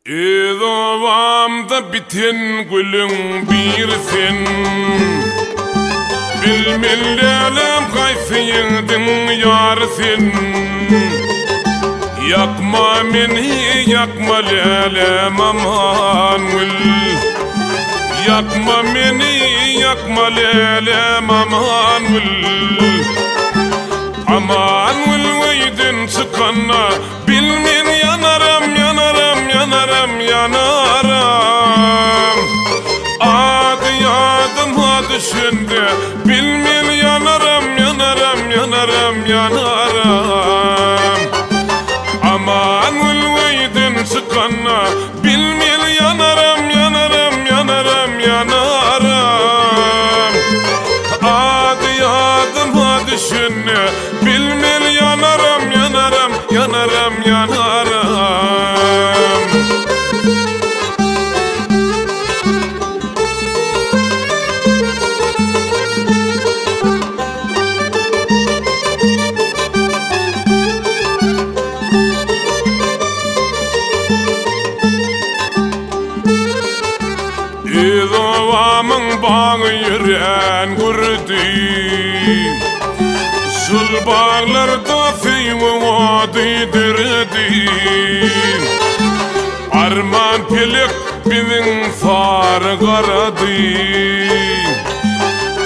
Idovamda biten gülün birsin Bilmellelem kayfiyindin yarsin Yakma meni yakma lelem aman gül Yakma meni yakma lelem aman gül Aman gül veydin sıkanna Bilmin yanarım yanarım yanarım yanarım Adı yadım adı şimdi Bilmin yanarım yanarım yanarım yanarım Aman gül veydin sıkanna Bilmin yanarım yanarım yanarım yanarım Adı yadım adı şimdi Bilmin yanarım yanarım yanarım yanarım İdovamın bağı yüren gürdi Sul bağlarda feyve vadidirdi Arman pelek binin farı garadı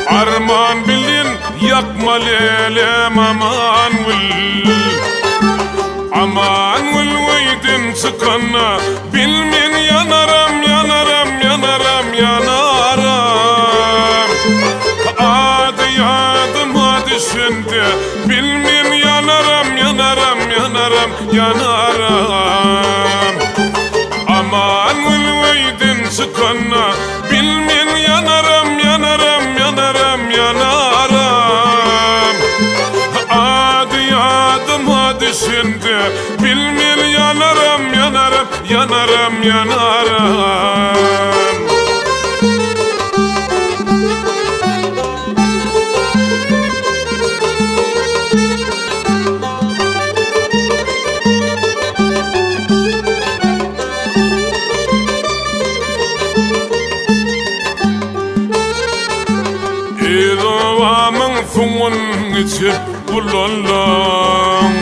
Arman bilin yakma lelem aman gül Aman gül veydin sıkanna Bilmin yanarım yanarım yanarım yanarım Adı yadım adı şimdi Bilmin yanarım yanarım yanarım yanarım Aman gül veydin sıkanna Bilmin yanarım yanarım yanarım yanarım Adı yadım adı şimdi Bilmin yanarım yanarım yanarım yanarım İdovamın fuğun içip bulalım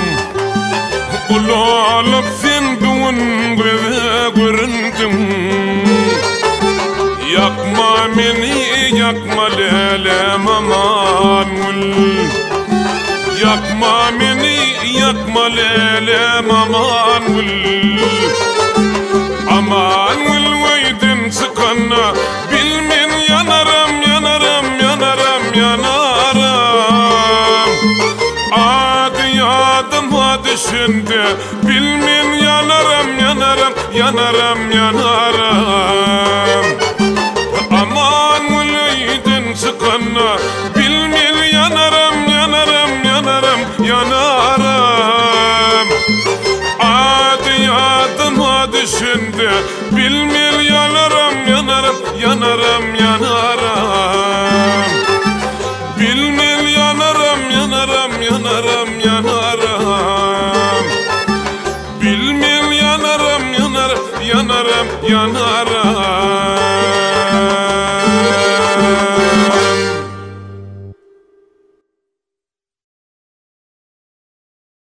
Bulalım sen düğün göze göründüm Yakma beni yakma lelem aman gül Yakma beni yakma lelem aman gül Aman gül veydin sıkanna Bilmin yanarım yanarım yanarım yanarım Adı yadım adı şimdi Bilmin yanarım yanarım yanarım yanarım Aman gül veydin sıkanna Bilmin yanarım yanarım yanarım yanarım Adı yadım adı şimdi Bilmin yanarım yanarım yanarım yanarım Bilmin yanarım yanarım yanarım yanarım Bilmin yanarım yanarım yanarım yanarım